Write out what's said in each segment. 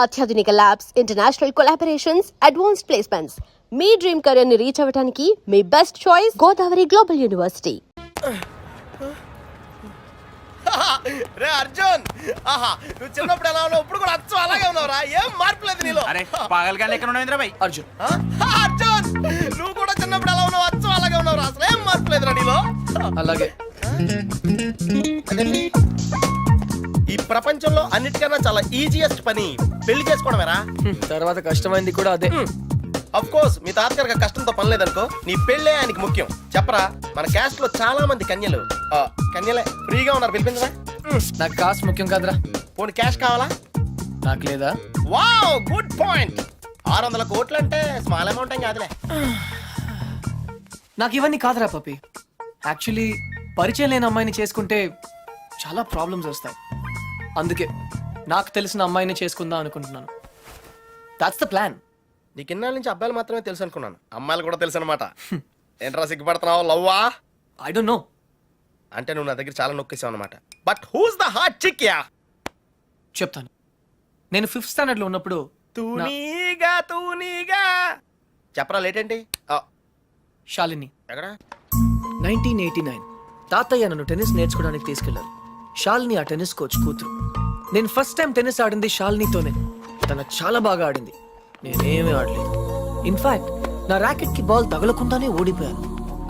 అత్యాధునిక labs, international collaborations, advanced placements. మీ dream career ని రీచ్ అవ్వడానికి మీ best choice Godavari global university. రే అర్జున్, ఆహా నువ్వు చిన్నప్పుడు ఎలా ఉన్నావు, ఇప్పుడు కూడా అచ్చం అలాగే ఉన్నావురా, ఏం మార్పు లేదు నీలో. అరే పాగల్ గాని ఎక్కడ ఉన్నావు ఇంద్రబాయ్? అర్జున్ అర్జున్, నువ్వు కూడా చిన్నప్పుడు ఎలా ఉన్నావు, అచ్చం అలాగే ఉన్నావురా, అసలు ఏం మార్పు లేదురా నీలో. అలాగే ఈ ప్రపంచంలో అన్నిటికన్నా చాలా ఈజియెస్ట్ పని పెళ్లి చేసుకోవడమేరా. తర్వాత కష్టమైంది కూడా అదే. అఫ్ కోర్స్ మీ తాతగారికి కష్టంతో పని లేదనుకో, నీ పెళ్ళే ఆయనకి ముఖ్యం. చెప్పరా, మన క్యాస్ట్ లో చాలా మంది కన్యలే ఫ్రీగా ఉన్నారు, పిలిపించరా. నాకు కాస్ట్ ముఖ్యం కాదురా. పోనీ క్యాష్ కావాలా? నాకు లేదా? Wow, good point. 600 కోట్లు అంటే స్మాల్ అమౌంట్ ఏం కాదులే. నాకు ఇవన్నీ కాదురా పప్పి. యాక్చువల్లీ పరిచయం లేని అమ్మాయిని చేసుకుంటే చాలా ప్రాబ్లమ్స్ వస్తాయి. అందుకే నాకు తెలిసిన అమ్మాయిని చేసుకుందాం అనుకుంటున్నాను. That's the plan. నీకు ఇన్నాళ్ళ నుంచి అబ్బాయిలు మాత్రమే తెలుసు అనుకున్నాను, అమ్మాయిలు కూడా తెలుసు అనమాట. ఏంట్రా సిగ్గుపడుతున్నావు, లవ్వా? I don't know. అంటే నువ్వు నా దగ్గర చాలా నొక్కేసావు అనమాట. But who's the hot chick యా? చెప్తాను. నేను 5th స్టాండర్డ్ లో ఉన్నప్పుడు తూనీగా చెప్పరా, లేట్ ఏంటి? శాలిని. ఎక్కడ? 1989 తాతయ్య నన్ను టెన్నిస్ నేర్చుకోవడానికి తీసుకెళ్లారు. శాలిని ఆ టెన్నిస్ కోచ్ కూతురు. నేను ఫస్ట్ టైం టెన్నిస్ ఆడింది శాలినితోనే. తన చాలా బాగా ఆడింది, నేనేమీ ఆడలేదు. ఇన్ఫాక్ట్ నా ర్యాకెట్ కి బాల్ తగలకుండానే ఓడిపోయాను.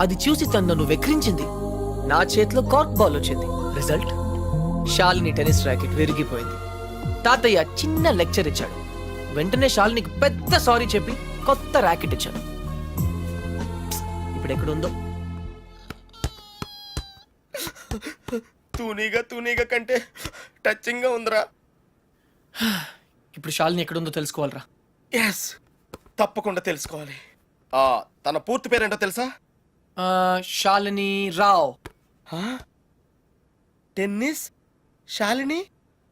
అది చూసి తను నన్ను వెక్రించింది. నా చేతిలో కార్క్ బాల్ వచ్చింది. రిజల్ట్, శాలిని టెన్నిస్ ర్యాకెట్ విరిగిపోయింది. తాతయ్య చిన్న లెక్చర్ ఇచ్చాడు. వెంటనే శాలినికి పెద్ద సారీ చెప్పి కొత్త ర్యాకెట్ ఇచ్చాను. ఇప్పుడు ఎక్కడుందో. తూనీగా కంటే టచింగ్ గా ఉందిరా. ఇప్పుడు శాలిని ఎక్కడుందో తెలుసుకోవాలరా. ఎస్, తప్పకుండా తెలుసుకోవాలి. తన పూర్తి పేరేంటో తెలుసా? శాలిని రావ్. టెన్నిస్ శాలిని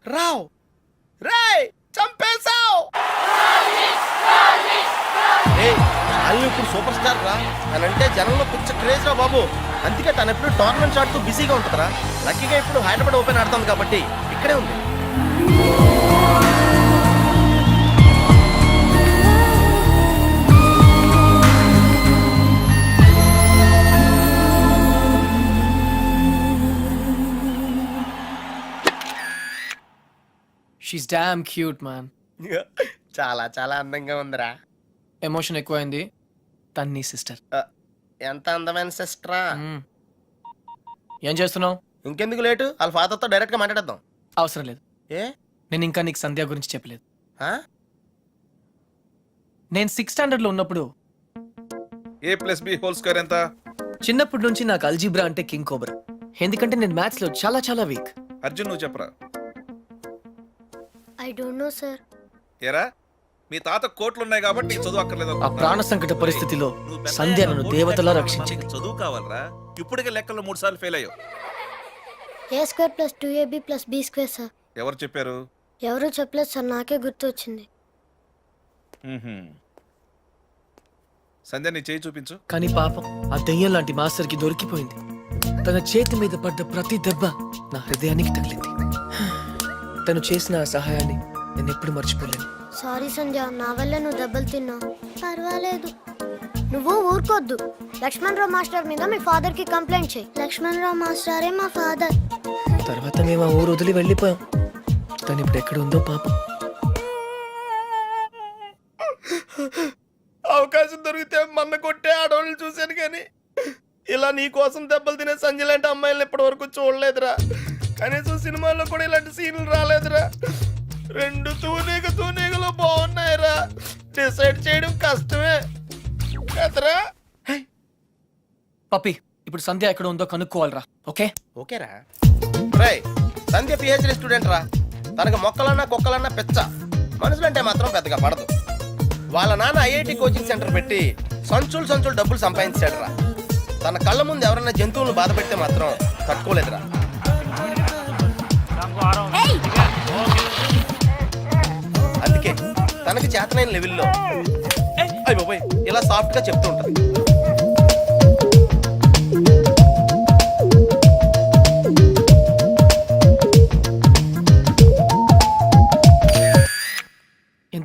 రావ్. రేయ్, చంపేశావ్. శాలిని ఇప్పుడు సూపర్ స్టార్ రా. తనంటే జనంలో పిచ్చ క్రేజ్ రా బాబు. అందుకే తను ఎప్పుడు టోర్నమెంట్స్ ఆడుతూ బిజీగా ఉంటుందిరా. లక్కీగా ఇప్పుడు హైదరాబాద్ ఓపెన్ ఆడుతుంది కాబట్టి ఇక్కడే ఉంది. She's damn cute, man. చాలా చాలా అందంగా ఉందిరా. ఎమోషన్ ఎక్కువైంది. తన్ని సిస్టర్. ఎంత అందమైన సిస్టరా. ఏం చేస్తున్నావు? ఇంకెందుకు లేటు, వాళ్ళ ఫాదర్తో డైరెక్ట్ గా మాట్లాడేద్దాం. అవసరం లేదు. ఏ? నేను ఇంకా నీకు సంధ్య గురించి చెప్పలేదు. నేను 6th స్టాండర్డ్ లో ఉన్నప్పుడు a+b² ఎంత? చిన్నప్పటి నుంచి నాకు అల్జీబ్రా అంటే కింగ్ కోబ్రా. ఎందుకంటే నేను మ్యాథ్స్ లో చాలా చాలా వీక్. అర్జున్ నువ్వు చెప్పరా. I don't no sir. ఏరా, మీ తాత కోట్లు ఉన్నాయి కాబట్టి నీకు చదువు అక్కర్లేదు. ఆ ప్రాణ సంకట పరిస్థితిలో సంధ్య నన్ను దేవతలా రక్షించింది. చదువు కావాలరా, ఇప్పటికే లెక్కల్లో 3 సార్లు ఫెయిల్ అయ్యావు. a² + 2ab + b² sir. ఎవరు చెప్పారు? ఎవరు చెప్పలేదు సార్, నాకే గుర్తు వచ్చింది. సంధ్య నీ చేయి చూపించు. కానీ పాపం ఆ దెయ్యం లాంటి మాస్టర్ కి దొరికిపోయింది. తన చేతి మీద పడ్డ ప్రతి దెబ్బ నా హృదయానికి తగిలింది. తను చేసిన ఆ సహాయాన్ని నేను ఎప్పుడు మర్చిపోలేను. సారీ సంధ్య, నా వల్ల నువ్వు దెబ్బలు తిన్నావు. పర్వాలేదు, నువ్వు ఊరుకోద్దు. లక్ష్మణరావు మాస్టర్ మీద మీ ఫాదర్ కి కంప్లైంట్ చేయి. లక్ష్మణరావు మాస్టరే మా ఫాదర్. తర్వాత మేము ఆ ఊరు వదిలి వెళ్ళిపోయాం. తను ఇప్పుడు ఎక్కడ ఉందో పాపం. అవకాశం దొరికితే మన్న కొట్టే ఆడవాళ్ళు చూశాను, కానీ ఇలా నీ కోసం దెబ్బలు తినే సంజయ్ లాంటి అమ్మాయిలను ఇప్పటి వరకు చూడలేదురా. కనీసం సినిమాల్లో కూడా ఇలాంటి సీన్లు రాలేదురా. 2 తూనీగలు బాగున్నాయిరా. డిసైడ్ చేయడం కష్టమే కదరా. పప్పి, ఇప్పుడు సంధ్య ఎక్కడ ఉందో కనుక్కోవాలరా. ఓకేరా. రేయ్, సంధ్య PhD స్టూడెంట్ రా. తనకు మొక్కలన్నా కుక్కలన్నా పెచ్చ. మనుషులంటే మాత్రం పెద్దగా పడదు. వాళ్ళ నాన్న IIT కోచింగ్ సెంటర్ పెట్టి సంచులు డబ్బులు సంపాదించాడు రా. తన కళ్ళ ముందు ఎవరైనా జంతువులను బాధ పెడితే మాత్రం తట్టుకోలేదురా. అందుకే తనకి చేతనైన లెవెల్లో ఇలా సాఫ్ట్ గా చెప్తూ ఉంటుంది.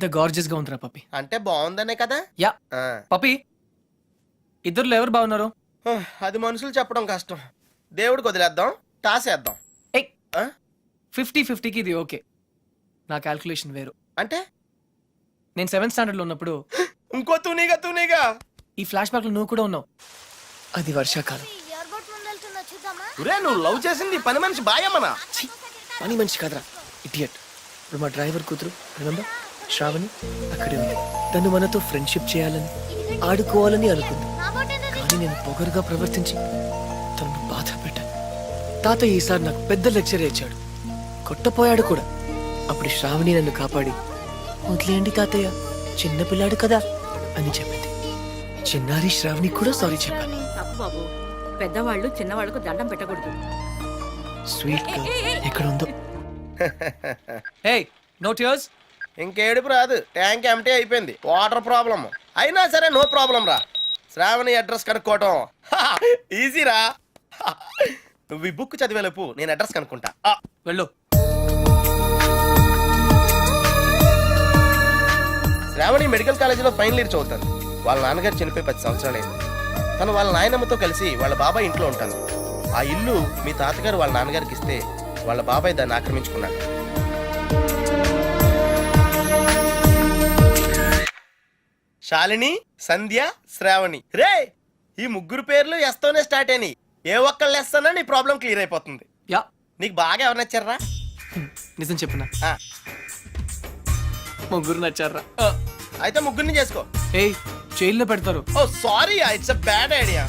ఎంత గార్జియస్ గా ఉందిరా పప్పి. అంటే బాగుందనే కదా. యా ఆ. పప్పి, ఇద్దరులో ఎవరు బాగున్నారు? అది మనుషులు చెప్పడం కష్టం. దేవుడికి వదిలేద్దాం, టాసేద్దాం. ఏయ్, 50-50కి ఇది ఓకే. నా క్యాల్కులేషన్ వేరు. అంటే నేను 7th స్టాండర్డ్ లో ఉన్నప్పుడు ఇంకో తూనీగా ఈ ఫ్లాష్ బ్యాక్ లో నువ్వు కూడా ఉన్నావు. అది వర్షాకాలం. ఎయిర్పోర్ట్ ముందు వెళ్తున్నా చూద్దామా? ఒరే, నువ్వు లవ్ చేసింది పని మనిషి బాయమ్మనా? ఛీ, పని మనిషి కాదురా, ఇడియట్. ఇప్పుడు మా డ్రైవర్ కూతురు రిమెంబర్ శ్రావణి అక్కడే ఉంది. తను మనతో ఫ్రెండ్షిప్ చేయాలని ఆడుకోవాలని అనుకుంది. నా బోట్ ఏంటది? కానీ నేను పొగరుగా ప్రవర్తించి తనను బాధ పెట్టాను. తాతయ్య ఈసారి నాకు పెద్ద లెక్చర్ ఇచ్చాడు, కొట్టపోయాడు కూడా. అప్పుడు శ్రావణి నన్ను కాపాడి వదిలేయండి తాతయ్య, చిన్నపిల్లాడు కదా అని చెప్పింది. చిన్నారి శ్రావణి కూడా సారీ చెప్పాను. తప్పు బాబు, పెద్దవాళ్ళు చిన్నవాళ్ళకు దండం పెట్టకూడదు. స్వీట్ గా ఎక్కడ ఉందో. హే, నో టియర్స్. ఇంకేడుపు రాదు, ట్యాంక్ ఎంటీ అయిపోయింది. వాటర్ ప్రాబ్లం అయినా సరే నో ప్రాబ్లం రా. శ్రావణి అడ్రస్ కనుక్కోవటం ఈజీరా. నువ్వు ఈ బుక్ చదివేలోపు నేను అడ్రస్ కనుక్కుంటా. వెళ్ళు. శ్రావణి మెడికల్ కాలేజీలో ఫైనల్ ఇయర్ చదువుతాను. వాళ్ళ నాన్నగారు చనిపోయి 10 సంవత్సరాలైంది. తను వాళ్ళ నాయనమ్మతో కలిసి వాళ్ళ బాబాయ్ ఇంట్లో ఉంటాను. ఆ ఇల్లు మీ తాతగారు వాళ్ళ నాన్నగారికి ఇస్తే వాళ్ళ బాబాయ్ దాన్ని ఆక్రమించుకున్నాడు. శాలిని, సంధ్య, శ్రావణి. రే, ఈ ముగ్గురు పేర్లు ఎస్తోనే స్టార్ట్ అయినాయి. ఏ ఒక్కళ్ళు ఎస్తానా నీ ప్రాబ్లం క్లియర్ అయిపోతుంది. యా, నీకు బాగా ఎవరు నచ్చారా? నిజం చెప్పనా, ఆ, ముగ్గురు నచ్చారా? అయితే ముగ్గురిని చేసుకో. ఏయ్, జైల్లో పెడతారు. Oh sorry, it's a bad idea.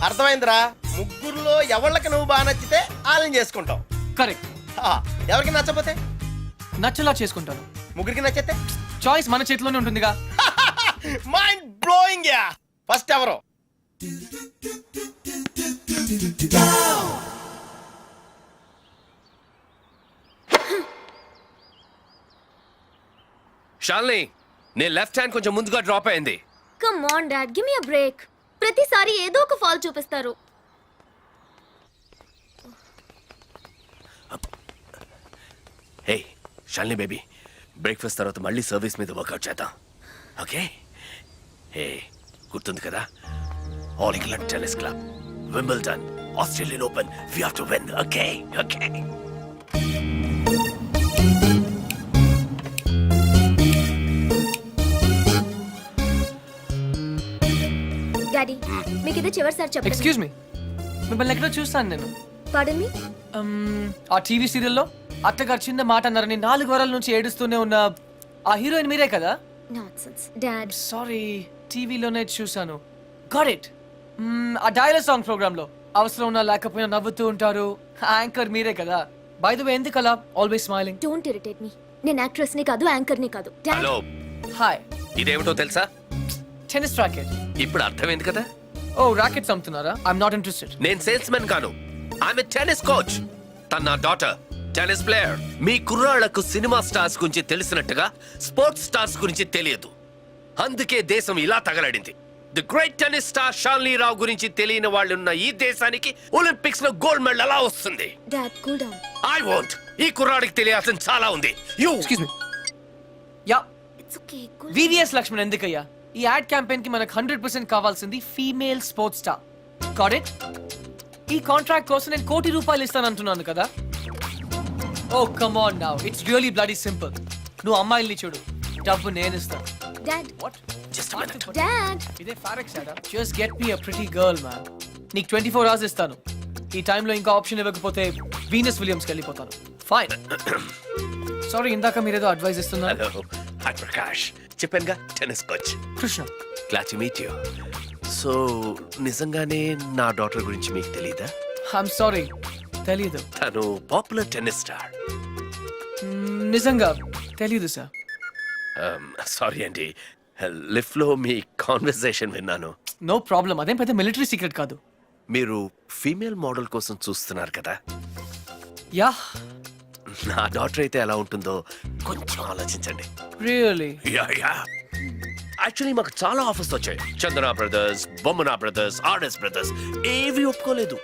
అర్థమైందిరా? ముగ్గురులో ఎవళ్ళకి నువ్వు బాగా నచ్చితే వాళ్ళని చేసుకుంటావు. కరెక్ట్. ఎవరికి నచ్చపోతే నచ్చలా చేసుకుంటాను. ముగ్గురికి నచ్చితే చాయిస్ మన చేతిలోనే ఉంటుందిగా. Mind blowing yeah. ఫస్ట్ ఎవరు? షాల్ని, నేను లెఫ్ట్ హ్యాండ్ కొంచెం ముందుగా డ్రాప్ అయింది. Come on dad, give me a break. ప్రతిసారి ఏదో ఒక ఫాల్ చూపిస్తారు. హే షాల్ని బేబీ, బ్రేక్ఫాస్ట్ తర్వాత మళ్ళీ సర్వీస్ మీద వర్కౌట్ చేద్దాం, ఓకే? హే, గుర్తుంది కదా, all England tennis club, Wimbledon, Australian open, we have to win, okay? Okay. Daddy, మీకు ఇది చివరిసారి చెప్పండి. ఎక్స్క్యూజ్ మీ, మిమ్మల్ని ఎక్కడో చూస్తాను నేను. పాడన్ మీ? ఆ టీవీ సీరియల్లో అత్తగారు చిన్న మాట అన్నారని 4 వారాల నుంచి ఏడుస్తూనే ఉన్న ఆ హీరోయిన్ మీరే కదా? Nonsense dad. సారీ, టీవీలోనే చూసాను. Got it. ఆ డైలాగ్ సాంగ్ ప్రోగ్రామ్ లో అవసరం ఉన్నా లేకపోయినా నవ్వుతూ ఉంటారు. యాంకర్ మీరే కదా? బై ద వే, ఎందుకు అలా always smiling? Don't irritate me. నేను యాక్ట్రెస్ ని కాదు, యాంకర్ ని కాదు. Dad, hello, hi. ఇదేమిటో తెలుసా? Tennis racket. ఇప్పుడు అర్థమైంది కదా. ఓ, రాకెట్స్ అమ్ముతున్నారా? I'm not interested. నేను సేల్స్ మెన్ కాను, ఐఎమ్ ఎ టెన్నిస్ కోచ్. తన నా డాటర్ టెన్నిస్ ప్లేయర్. మీ కుర్రాళ్లకు సినిమా స్టార్స్ గురించి తెలిసినట్టుగా స్పోర్ట్స్ స్టార్స్ గురించి తెలియదు. అందుకే దేశం ఇలా తగలడింది. The great tennis star Shalini Rao గురించి తెలియని వాళ్ళు ఉన్న ఈ దేశానికి ఒలింపిక్స్ లో గోల్డ్ మెడల్ ఎలా వస్తుంది? Dad cool down. I want. ఈ కుర్రాడికి తెలియాల్సిన చాలా ఉంది. You excuse me. Yeah, it's okay, cool. VVS Laxman ఎందుకయ్యా? ఈ యాడ్ క్యాంపెయిన్ కి మనకు 100% కావాల్సింది female sports star. Got it? ఈ కాంట్రాక్ట్ కోసం నేను ₹1 కోటి ఇస్తానంటున్నాను కదా. Oh come on now, it's really bloody simple. నువ్వు అమ్మాయిల్ని చూడు, డబ్బు నేను ఇస్తాను. Dad, what? Just minute. Dad. ఇదే ఫారెక్స్ యాడా? Just get me a pretty girl man. నీకు 24 hours ఇస్తాను. ఈ టైంలో ఇంకా ఆప్షన్ ఇవ్వకపోతే వీనస్ విలియమ్స్కి వెళ్ళిపోతాను. ఫైన్. సారీ, ఇందాక మీరేదో అడ్వైస్ ఇస్తున్నారు. Hello, hi Prakash. చెప్పానుగా, tennis coach. Krishna. Glad to meet you. So నిజంగానే నా డాటర్ గురించి మీకు తెలీదా? ఐఎమ్ సారీ, తెలీదు. తను పాపులర్ టెన్నిస్ స్టార్. నిజంగా తెలీదు సార్. సారీ అండి, లిఫ్ట్ లో మీ కాన్వర్సేషన్ విన్నాను. నో ప్రాబ్లం, అదేం పెద్ద మిలిటరీ సీక్రెట్ కాదు. మీరు ఫీమేల్ మోడల్ కోసం చూస్తున్నారు కదా. యా, నా డాటర్ అయితే ఎలా ఉంటుందో కొంచెం ఆలోచించండి. రియల్లీ? యాక్చువల్లీ మాకు చాలా ఆఫర్స్ వచ్చాయి. చందన బ్రదర్స్, బొమ్మనా బ్రదర్స్, ఆర్ఎస్ బ్రదర్స్, ఏవి ఒప్పుకోలేదు.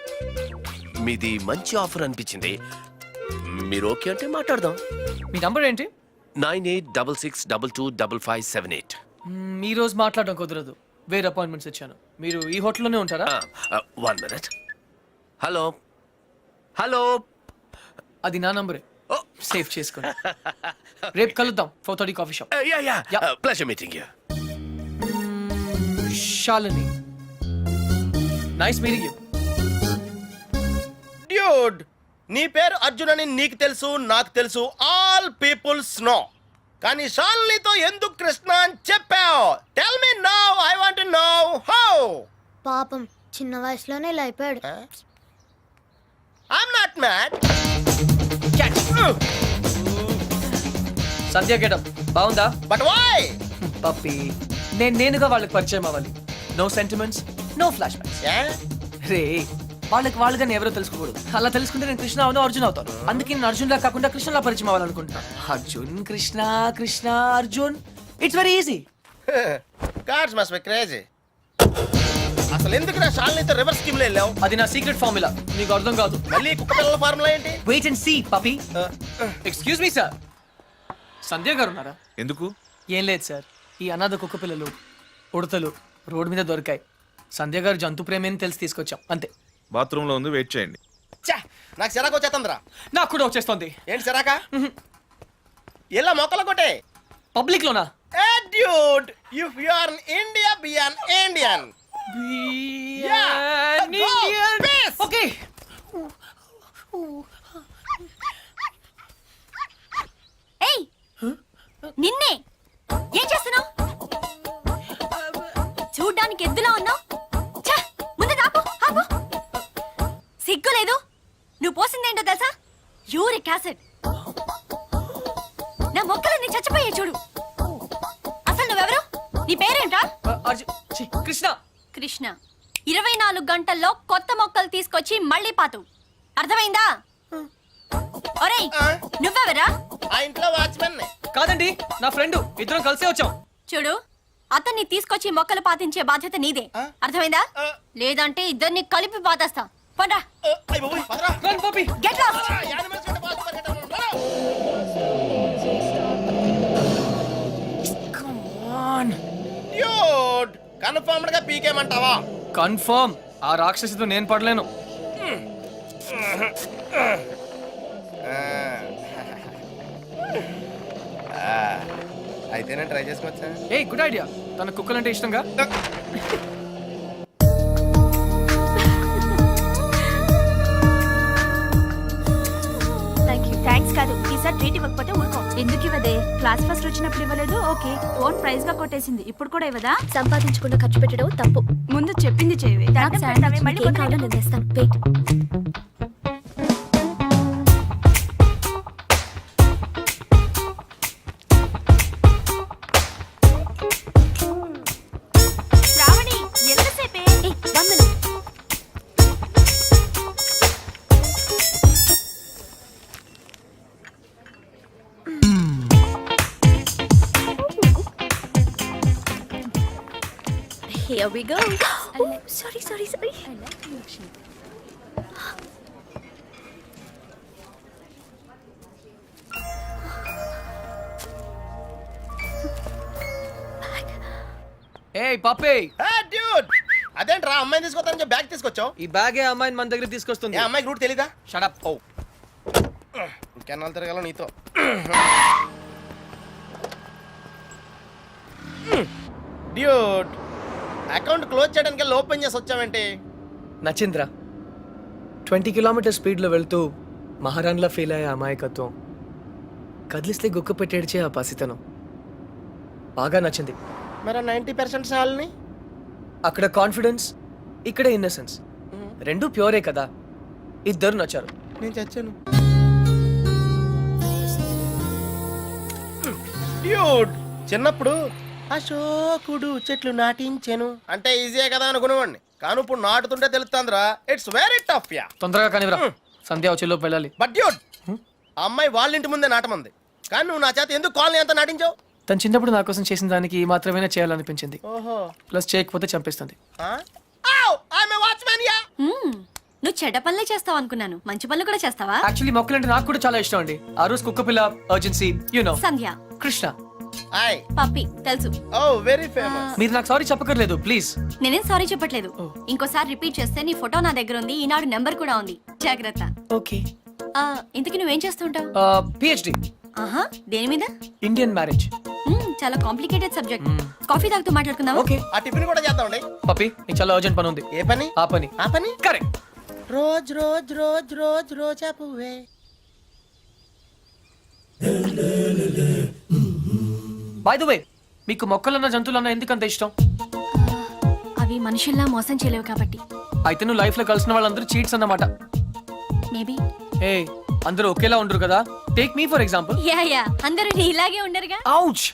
మీది మంచి ఆఫర్ అనిపించింది. మీరు ఓకే అంటే మాట్లాడదాం. మీ నంబర్ ఏంటి? 9866225578. ఈ రోజు మాట్లాడడం కుదరదు, వేరే అపాయింట్మెంట్స్ ఇచ్చాను. మీరు ఈ హోటల్లోనే ఉంటారా? 1 minute. Hello hello. అది నా నంబరే, సేవ్ చేసుకోండి. రేపు కలుద్దాం 4:30 coffee shop. Yeah. Pleasure meeting you. Shalini, nice meeting you. Dude, నీ పేరు అర్జున్ అని నీకు తెలుసు, నాకు తెలుసు, ఆల్ పీపుల్స్ నో. కానీ షాలినితో ఎందుకు కృష్ణ అని చెప్పావు? Tell me now, I want to know how. పాపం చిన్న వయసులోనే ఇలా అయిపోయాడు. I'm not mad. Sandhya getup బాగుందా? But why? పప్పి, నేనుగా వాళ్ళకి పరిచయం అవ్వాలి. No sentiments, no flashbacks. రే, వాళ్ళకి నేను ఎవరో తెలుసుకోకూడదు. అలా తెలుసుకుంటే నేను కృష్ణ అవును, అర్జున్ అవుతాను. అందుకే నేను అర్జున్ లా కాకుండా కృష్ణలా పరిచయం అవ్వాలనుకుంటున్నా. Arjun Krishna, Krishna Arjun, it's very easy. Cards must be crazy. అసలు ఎందుకు నా షాలినితో రివర్స్ స్కీమ్ లో వెళ్ళావు? అది నా సీక్రెట్ ఫార్ములా, నీకు అర్థం కాదు. మళ్ళీ కుక్క పిల్లల ఫార్ములా ఏంటి? Wait and see Pappi. Excuse me sir, Sandhya గారు ఉన్నారా? ఎందుకు? ఏం లేదు సార్, ఈ అనాథ కుక్క పిల్లలు ఉడతలు రోడ్డు మీద దొరికాయి. సంధ్య గారు జంతు ప్రేమని తెలిసి తీసుకొచ్చాం, అంతే. బాత్రూమ్ లో ఉంది, వెయిట్ చేయండి. ఛా, నాకు సిరాకు వచ్చేస్తుందిరా. నాకు కూడా వచ్చేస్తుంది. ఏంటి సిరాక? ఇలా మొక్కలు కొట్టే. పబ్లిక్ లోనా? Hey dude, if you are in India, be an Indian. Yeah, go, peace. Okay. ఏయ్ నిన్నే ఏం చేస్తున్నావు? చూడ్డానికి ఎద్దులా ఉన్నావు. ముందు ఆపు ఆపు. సిగ్గు లేదు. నువ్వు పోసిందేంటో తెలుసా? Uric acid. నా మొక్కలన్నీ చచ్చిపోయాయి చూడు. అసలు నువ్వెవరు? నీ పేరేంటా? కృష్ణ. కృష్ణ. 24 గంటల్లో కొత్త మొక్కలు తీసుకొచ్చి మళ్ళీ పాతు. అర్థమైందా? ఒరేయ్, నువ్వెవరా? ఆ ఇంట్లో వాచ్మెన్. కాదండి, నా ఫ్రెండ్, ఇద్దరం కలిసే వచ్చాం. చూడు, అతన్ని తీసుకొచ్చి మొక్కలు పాతించే బాధ్యత నీదే. అర్థమైందా? లేదంటే ఇద్దరిని కలిపి పాతేస్తా. పండ్రా. Run Pappi. Get lost. Dude, confirmed గా పీకేమంటావా? కన్ఫర్మ్. ఆ రాక్షసితో నేను పడలేను. అయితే నేను ట్రై చేసుకోవచ్చా? A good idea. తన కుక్కలంటే ఇష్టంగా. థ్యాంక్స్ కాదు, ఈసారి ట్రీట్ ఇవ్వకపోతే ఊరుకో. ఎందుకు ఇవ్వదే? క్లాస్ ఫస్ట్ వచ్చినప్పుడు ఇవ్వలేదు, ఓకే. ఓన్ ప్రైజ్ గా కొట్టేసింది, ఇప్పుడు కూడా ఇవ్వదా? సంపాదించకుండా ఖర్చు పెట్టడం తప్పు. ముందు చెప్పింది చేయవే. దండం పెడతావే, మళ్ళీ కొట్టలేను. నేను తెస్తాను. వెయిట్. శ్రావణి, ఎంతసేపే? 1 minute. Here we go. Oh, sorry. ఏ పప్పి, డ్యూడ్, అదేంట్రా అమ్మాయిని తీసుకొస్తానని చెప్పి బ్యాగ్ తీసుకొచ్చావు? ఈ బ్యాగే అమ్మాయిని మన దగ్గర తీసుకొస్తుంది. ఏ అమ్మాయికి రూట్ తెలీదా? Shut up. ఓ, ఇంకెన్నాళ్ళు తిరగాల నీతో. డ్యూడ్, అకౌంట్ క్లోజ్ చేయడానికి ఓపెన్ చేసి వచ్చావేంటి? నచింద్ర 20 కిలోమీటర్ స్పీడ్లో వెళ్తూ మహారాణ్లా ఫీల్ అయ్యే అమాయకత్వం, కదిలిస్తే గుక్క పెట్టేడ్చే ఆ పసితనం బాగా నచ్చింది. మరి 90% సాల్ని? అక్కడ కాన్ఫిడెన్స్, ఇక్కడ ఇన్నసెన్స్, రెండు ప్యూరే కదా. ఇద్దరు నచ్చారు. నేను చచ్చాను. డ్యూడ్, చిన్నప్పుడు అశోకుడు చెట్లు నాటించెను అంటే ఈజీయే కదా అనుకునేవాడిని. కానీ ఇప్పుడు నాటుతుంటే తెలుస్తుందిరా, ఇట్స్ వెరీ టఫ్. యా, తొందరగా కానివ్వరా, సంధ్య వచ్చేలోపు వెళ్ళాలి. బట్ డ్యూడ్, ఆ అమ్మాయి వాళ్ళ ఇంటి ముందే నాటమంది, కానీ నువ్వు నా చేత ఎందుకు కాలనీ అంతా నాటించావు? తను చిన్నప్పుడు నా కోసం చేసిన దానికి మాత్రమే చేయాలనిపించింది. ఓహో, ప్లస్ చేయకపోతే చంపేస్తుంది. నువ్వు చెడ్డ పనులే చేస్తావు అనుకున్నాను, మంచి పనులు కూడా చేస్తావా? యాక్చువల్లీ మొక్కలంటే నాకు కూడా చాలా ఇష్టం అండి. ఆ రోజు కుక్క పిల్ల, urgency, you know. Sandhya, Krishna. Hi. Pappi తెలుసు. Oh very famous. మీరు నాకు సారీ చెప్పకర్లేదు ప్లీజ్. నేనేం సారీ చెప్పట్లేదు. ఇంకోసారి రిపీట్ చేస్తే నీ ఫోటో నా దగ్గర ఉంది, ఈనాడు నెంబర్ కూడా ఉంది, జాగ్రత్త. ఓకే. ఇంతకీ నువ్వేం చేస్తుంటావు? పిహెచ్డి ఆహా, దేని మీద? Indian marriage. చాలా కాంప్లికేటెడ్ సబ్జెక్ట్. కాఫీ తాగుతూ మాట్లాడుకుందాం. ఓకే ఆ టిఫిన్ కూడా చేద్దామండి. పప్పి నీకు చాలా అర్జెంట్ పని ఉంది. ఏ పని? ఆ పని. ఆ పని correct. Rose rose rose rose రోజా పువ్వే. బై ద వే, మీకు మొక్కలన్న జంతువులన్న ఎందుకంత ఇష్టం? అవి మనుషుల్లా మోసం చేయలేవు కాబట్టి. అయితే నువ్వు లైఫ్ లో కలిసిన వాళ్ళందరూ చీట్స్ అన్నమాట. మేబీ. ఏ అందరూ ఒకేలా ఉండరు కదా. Take me for example. Yeah అందరూ ఇలాగే ఉండరుగా. ఔచ్.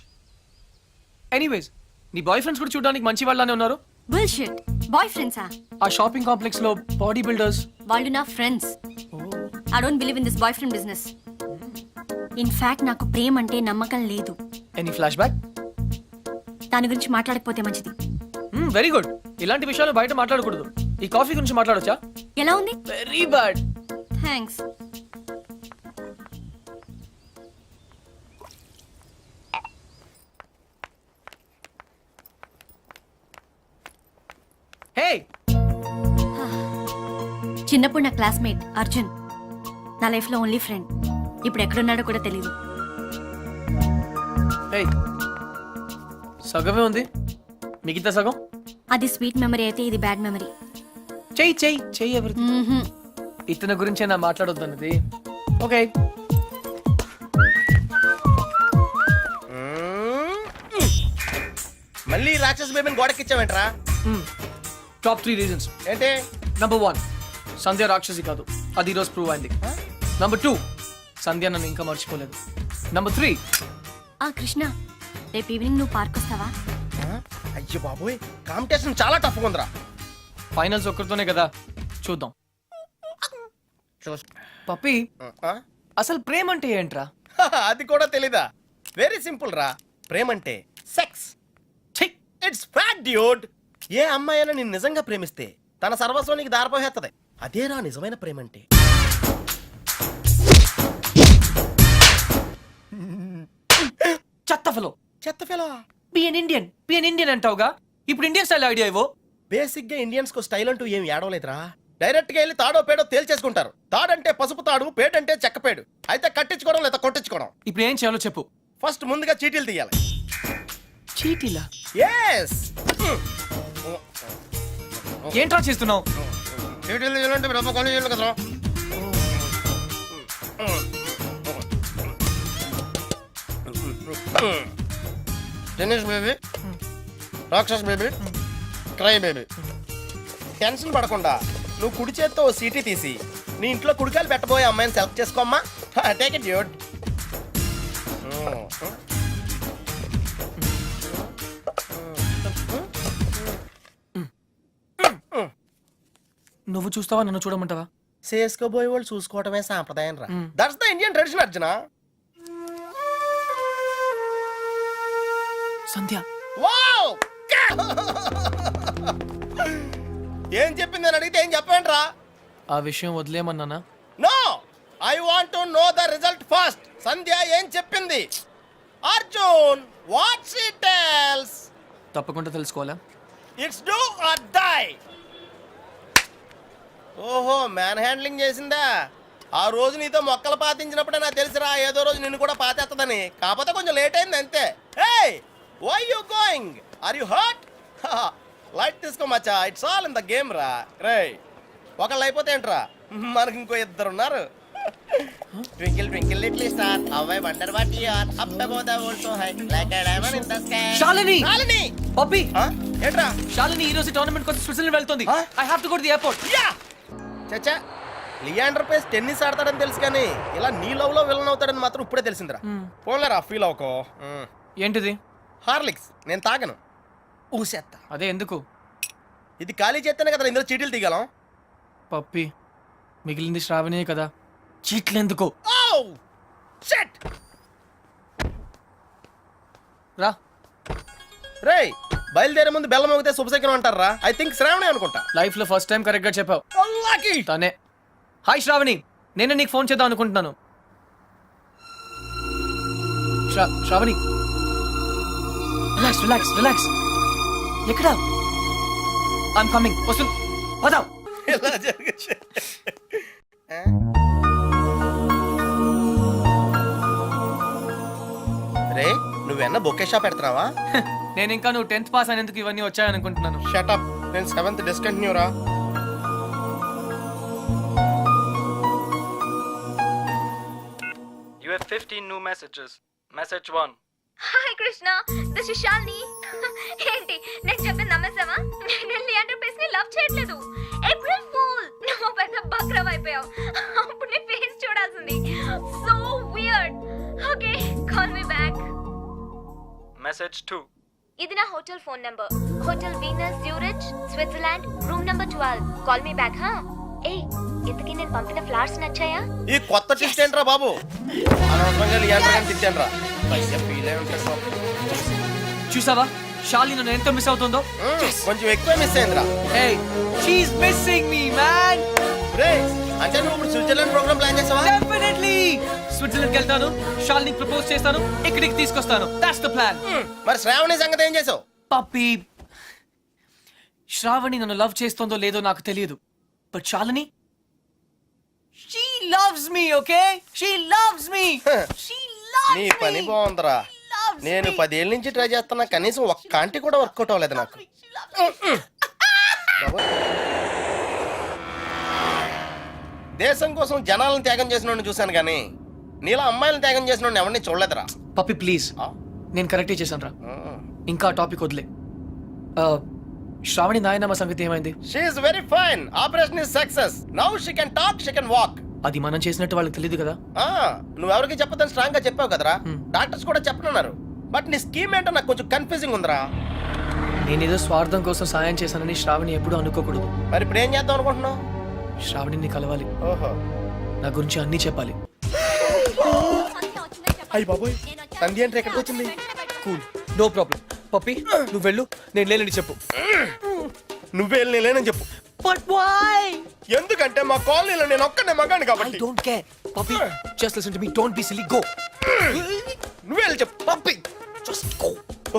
ఎనీవేస్, నీ బాయ్ ఫ్రెండ్స్ కూడా చూడడానికి మంచి వాళ్ళనే ఉన్నారు. బుల్షిట్. బాయ్ ఫ్రెండ్సా? ఆ షాపింగ్ కాంప్లెక్స్ లో బాడీ బిల్డర్స్. వాళ్ళు నా friends. I don't believe in this boy friend business. In fact నాకు ప్రేమ అంటే నమ్మకం లేదు. Any flash back? దాని గురించి మాట్లాడకపోతే మంచిది. Very good. ఇలాంటి విషయాలు బయట మాట్లాడకూడదు. ఈ కాఫీ గురించి మాట్లాడొచ్చా? ఎలా ఉంది? Very bad. థ్యాంక్స్. హే, చిన్నప్పుడు నా క్లాస్మేట్ అర్జున్. నా లైఫ్ లో ఓన్లీ ఫ్రెండ్. ఇప్పుడు ఎక్కడున్నాడో కూడా తెలియదు. హే, సగమే ఉంది, మిగతా సగం అది స్వీట్ మెమరీ అయితే ఇది బ్యాడ్ మెమరీ. చెయ్యి చెయ్యి చెయ్యి ఎవరిది. ఇతని గురించే నా మాట్లాడొద్దన్నది. ఓకే. మళ్ళీ రాక్షస్ బేబీని గోడకిచ్చావేంట్రా? Top 3 reasons. ఏంటి? నంబర్ 1, సంధ్య రాక్షసి కాదు, అది ఈరోజు ప్రూవ్ అయింది. నంబర్ 2, సంధ్య నన్ను ఇంకా మర్చిపోలేదు. నంబర్ 3, కృష్ణ, రేపు ఈవినింగ్ నువ్వు పార్క్ వస్తావా? అయ్యో బాబోయ్, కాంపిటీషన్ చాలా టఫ్ ఉందిరా. ఫైనల్స్ ఒక్కరితోనే కదా, చూద్దాం. పప్పి, అసలు ప్రేమ అంటే ఏంట్రా? అది కూడా తెలీదా? వెరీ సింపుల్ రా. ప్రేమంటే సెక్స్. It's fact dude. ఏ అమ్మాయి అయినా నిన్ను నిజంగా ప్రేమిస్తే తన సర్వస్వానికి దారిపోహేత్తది. అదేరా నిజమైన ప్రేమంటే. చెత్త ఫెలో. చెత్త ఫెలో. బిఎన్ ఇండియన్ అంటావుగా, ఇప్పుడు ఇండియన్ స్టైల్ ఐడియా ఇవ్వు. బేసిక్ గా ఇండియన్స్ కు స్టైల్ అంటూ ఏం ఏడవలేదురా. డైరెక్ట్ గా వెళ్ళి తాడో పేడో తేల్చేసుకుంటారు. తాడంటే పసుపు తాడు, పేడంటే చెక్కపేడు. అయితే కట్టించుకోవడం లేదా కొట్టించుకోవడం. ఇప్పుడు ఏం చేయాలో చెప్పు. ఫస్ట్ ముందుగా చీటీలు తీయాలి. చీటీలా? ఎస్. ఏంట్రా చేస్తున్నావు? చీటీలు తీయాలంటే బ్రహ్మ కాలేజీలు కదరా. టెన్నిస్ బేబీ, రాక్షస్ బేబీ, క్రై బేబీ. టెన్షన్ పడకుండా నువ్వు కుడి చేత్తో ఓ సీటీ తీసి నీ ఇంట్లో కుడికాయలు పెట్టబోయే అమ్మాయిని సెలెక్ట్ చేసుకోమ్మా. Take it dude. నువ్వు చూస్తావా, నన్ను చూడమంటావా? చేసుకోబోయే వాళ్ళు చూసుకోవటమే సాంప్రదాయం రా. That's the Indian tradition Arjuna. Sandhya. Wow! ఏం చెప్పింది అని అడిగితే ఏం చెప్పండి రా. ఆ విషయం వదిలేమన్నానా? No, I want to know the result first. Sandhya ఏం చెప్పింది? Arjun, what she tells? తప్పకుండా తెలుసుకోవాలా? It's do or die. ఓహో, మ్యాన్ హ్యాండ్లింగ్ చేసిందా? ఆ రోజు నీతో మొక్కలు పాతించినప్పుడే నాకు తెలిసిరా ఏదో రోజు నిన్ను కూడా పాతేస్తుందని. కాకపోతే కొంచెం లేట్ అయింది అంతే. Hey, why you going? Are you hurt? Light తీసుకో మచ్చా, it's all in the game రా. రే, ఒకళ్ళు అయిపోతే ఏంట్రా, మనకి ఇంకో ఇద్దరు ఉన్నారు. Twinkle twinkle little star, how I wonder what you are, up above the world so high, like a diamond in the sky. Shalini! Shalini! Pappi, ఏంట్రా? శాలిని ఈ రోజు టోర్నమెంట్ కోసం స్విట్జర్లాండ్ వెళ్తుంది. I have to go to the airport. Yeah! చచ్చా, Leander Paes tennis ఆడతాడని తెలుసు కానీ ఇలా నీ లవ్ లో విలన్ అవుతాడని మాత్రం ఇప్పుడే తెలిసిందిరా. పోన్లేరా, ఫీల్ అవుకో. ఏంటిది? హార్లిక్స్. నేను తాగను, ఊసేత్తా. అదే ఎందుకు? ఇది ఖాళీ చేస్తేనే కదా ఇందులో చీటీలు తీగలం. పప్పి, మిగిలింది శ్రావణే కదా, చీట్లు ఎందుకు? షిట్! రా. రేయ్, బయలుదేరే ముందు బెల్లం మోగితే శుభశకనం అంటారా? ఐ థింక్ శ్రావణి అనుకుంటా. లైఫ్ లో ఫస్ట్ టైం కరెక్ట్ గా చెప్పావు. తనే. హాయ్ శ్రావణి, నేను నీకు ఫోన్ చేద్దాం అనుకుంటున్నాను. Shravani relax relax relax. ఎక్కడ? I'm coming. వస్తు పద. ఇలా జరిగింది. రే నువ్వెన్న బొకే షాప్ పెడతావా? నేను ఇంకా నువ్వు 10th పాస్ అనేందుకు ఇవన్నీ వచ్చాయనుకుంటున్నాను. షటప్, నేను 7th డిస్కంటిన్యూ రా. You have 15 new messages. Message 1. Hi Krishna, this is Shalini. ఏంటి నేను చెప్పింది నమ్మేసావా? నేను లియాండర్ పేస్ ని లవ్ చేయట్లేదు. April fool. నువ్వు పెద్ద బక్రం అయిపోయావు. అప్పుడు నీ ఫేస్ చూడాల్సింది. So weird. Okay, call me back. Message 2. ఇది నా hotel phone number. Hotel Venus Zurich, Switzerland, room number 12. Call me back. హా ఏ ఇంతకీ నేను పంపిన ఫ్లవర్స్ నచ్చాయా? ఈ కొత్త ట్విస్ట్ ఏంట్రా బాబు? అనవసరంగా లియాండర్ గారిని తిట్టానురా. చూసావా శాలిని నన్ను ఎంత మిస్ అవుతుందో? కొంచెం ఎక్కువ మిస్ అయిందిరా. హే షీఈస్ మిస్సింగ్ మీ మ్యాన్. రే అంటే నువ్వు ఇప్పుడు స్విట్జర్లాండ్ ప్రోగ్రామ్ ప్లాన్ చేసావా? డెఫినెట్లీ స్విట్జర్లాండ్కి వెళ్తాను, శాలిని ప్రపోజ్ చేస్తాను, ఇక్కడికి తీసుకొస్తాను. That's the plan. మరి శ్రావణి సంగతి ఏం చేసావు? పప్పి, శ్రావణి నన్ను లవ్ చేస్తుందో లేదో నాకు తెలియదు, but Shalini she loves me, okay? She loves me. She loves నీ me. పని బాగుందిరా. Loves నేను me. 10 ఏళ్ళ నుంచి ట్రై చేస్తున్నా, కనీసం ఒక్క కాంటి కూడా వర్కౌట్ అవ్వలేదు నాకు. దేశం కోసం జనాలను త్యాగం చేసిన చూశాను కానీ నీలా అమ్మాయిలను త్యాగం చేసిన ఎవరిని చూడలేదురా. పప్పి ప్లీజ్, నేను కరెక్టే చేశాను రా. ఇంకా టాపిక్ వదిలే. శ్రావణి నాయనమ్మ సంగతి ఏమైంది? She is very fine. Operation is success. Now she can talk, she can walk. అది మనం చేసినట్టు వాళ్ళకి తెలియదు కదా. నువ్వెవరికి చెప్పదని స్ట్రాంగ్ గా చెప్పావు కదరా. డాక్టర్స్ కూడా చెప్పనున్నారు. బట్ నీ స్కీమ్ ఏంటో నాకు కొంచెం కన్ఫ్యూజింగ్ ఉందిరా. నేనేదో స్వార్థం కోసం సాయం చేశానని శ్రావణి ఎప్పుడూ అనుకోకూడదు. మరి ఇప్పుడు ఏం చేద్దాం అనుకుంటున్నావు? శ్రావణిని కలవాలి, ఓహో, నా గురించి అన్నీ చెప్పాలి. అయ్యి బాబోయ్, తంది అంటే ఎక్కడికి వచ్చింది? Cool, no problem. పప్పి నువ్వు వెళ్ళు, నేను లేనని చెప్పు. నువ్వే లేనని చెప్పు. But why? ఎందుకంటే మా కాలనీలో నేను ఒక్కనే మగాను ఐ కాబట్టి. Don't care. Pappi just listen to me, don't be silly, go. నువ్వే వెళ్ళి చెప్పు. Pappi just go.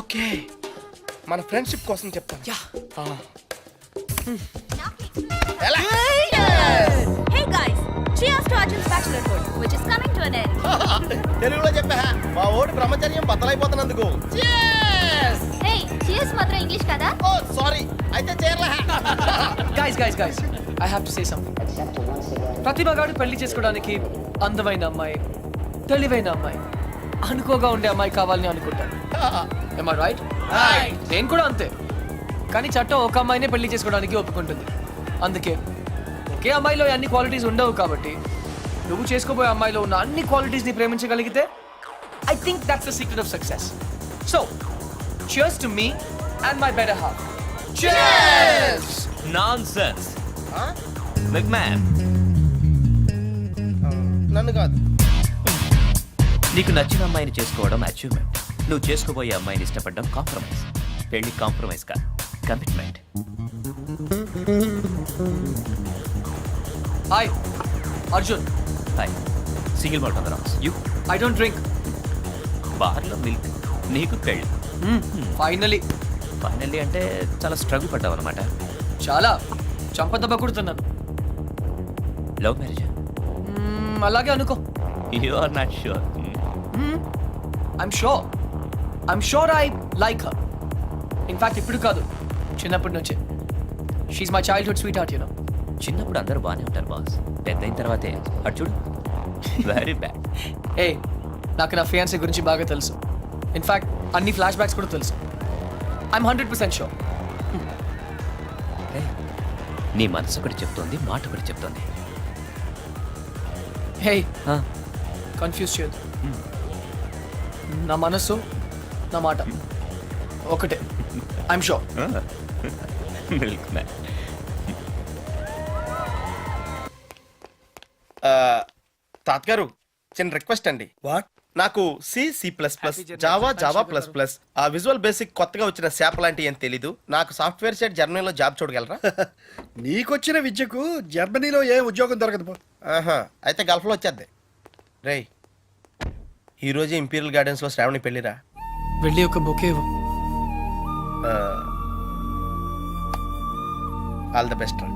ఓకే, మన ఫ్రెండ్షిప్ కోసం చెప్తాను. యా. ఎలా? Hey guys, cheers to Arjun's bachelorhood, which is coming to an end. తెలుగులో చెప్పా, మా ఓడి బ్రహ్మచర్యం బద్దలైపోతున్నందుకు. Hey, cheers మాత్రం ఇంగ్లీష్ కదా? ఓ సారీ, అయితే చేరలే. Guys I have to say something. Pratibha గారు పెళ్లి చేసుకోవడానికి అందమైన అమ్మాయి, తెలివైన అమ్మాయి, అనుకోగా ఉండే అమ్మాయి కావాలని అనుకుంటాను. Am I right? నేను కూడా అంతే. కానీ చట్టం ఒక అమ్మాయినే పెళ్లి చేసుకోవడానికి ఒప్పుకుంటుంది. అందుకే ఒకే అమ్మాయిలో అన్ని క్వాలిటీస్ ఉండవు కాబట్టి నువ్వు చేసుకోబోయే అమ్మాయిలో ఉన్న అన్ని క్వాలిటీస్ ని ప్రేమించగలిగితే I think that's the secret of success. So cheers to me and my better half. Cheers! Nonsense big man. నన్ను కాదు. నీకు నచ్చిన అమ్మాయిని చేసుకోవడం అచీవ్మెంట్. నువ్వు చేసుకోబోయే అమ్మాయిని ఇష్టపడడం కాంప్రమైజ్. పెళ్లి కాంప్రమైజ్ కాదు, commitment. Hi Arjun. Hi. Single malt on the rocks. You I don't drink. బార్లో మిల్క్, నీకు పెళ్ళి. ఫైనలీ ఫైనల్లీ అంటే చాలా స్ట్రగుల్ పడ్డావు అనమాట. చాలా చంపదెబ్బ కొడుతున్నాను. Love marriage? అలాగే అనుకో. You are not sure. I'm sure I like her. In fact, ఇప్పుడు కాదు, చిన్నప్పటి నుంచే. She's my childhood sweetheart, you know. చిన్నప్పుడు అందరూ బాగానే ఉంటారు బాస్, పెద్ద అయిన తర్వాతే అటు చూడు, వెరీ బ్యాడ్. ఏ నాకు నా ఫియాన్సీ గురించి బాగా తెలుసు. ఇన్ఫాక్ట్ అన్ని ఫ్లాష్ బ్యాక్స్ కూడా తెలుసు. I'm 100% sure. నీ మనసు ఒకటి చెప్తోంది, మాట ఒకటి చెప్తోంది. హే కన్ఫ్యూజ్ చేయొద్దు. నా మనసు నా మాట ఒకటే. I'm sure. Milk man. తాతగారు, చిన్న రిక్వెస్ట్ అండి. What? నాకు C++, జావా ప్లస్ ఆ విజువల్ బేసిక్ కొత్తగా వచ్చిన శాప్ లాంటి ఏం తెలీదు. నాకు సాఫ్ట్వేర్ సైడ్ జర్మనీలో జాబ్ చూడగలరా? నీకొచ్చిన విద్యకు జర్మనీలో ఏ ఉద్యోగం దొరకదు పో. ఆహా, అయితే గల్ఫ్లో వచ్చేద్ది. రేయ్, ఈరోజు ఇంపీరియల్ గార్డెన్స్లో శ్రావణి పెళ్ళిరా. వెళ్ళి ఒక బొకే ఇవ్వు. ఆల్ ద బెస్ట్ రా.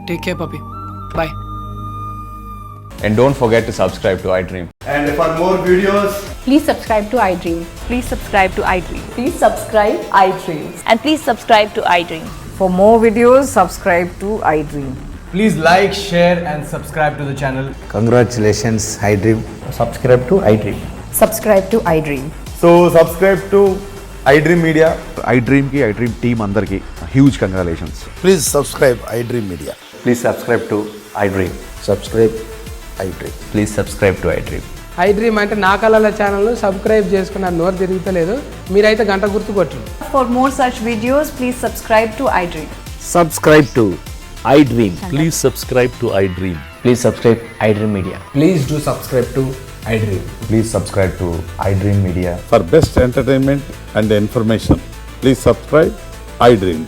Take care Pappi. Bye. And don't forget to subscribe to iDream. And for more videos, Please subscribe to iDream. Please subscribe to iDream. Please subscribe iDream. And please subscribe to iDream. For more videos, subscribe to iDream. please like, share, and subscribe to the channel. Congratulations, iDream. Subscribe to iDream. Subscribe to iDream. So subscribe to iDream Media. iDream ki iDream team andarki huge congratulations. Please subscribe iDream Media. Please subscribe to iDream. Subscribe iDream. Please subscribe to iDream. iDream అంటే నా కళల channel subscribe చేసుకున్న నోరు తిరుగుతలేదు. మీరైతే గంట గుర్తు కొట్టండి. For more such videos, please subscribe to iDream. Subscribe to iDream. Please subscribe to iDream. Please subscribe iDream Media. Please do subscribe to iDream. Please subscribe to iDream Media. For best entertainment and information, please subscribe iDream.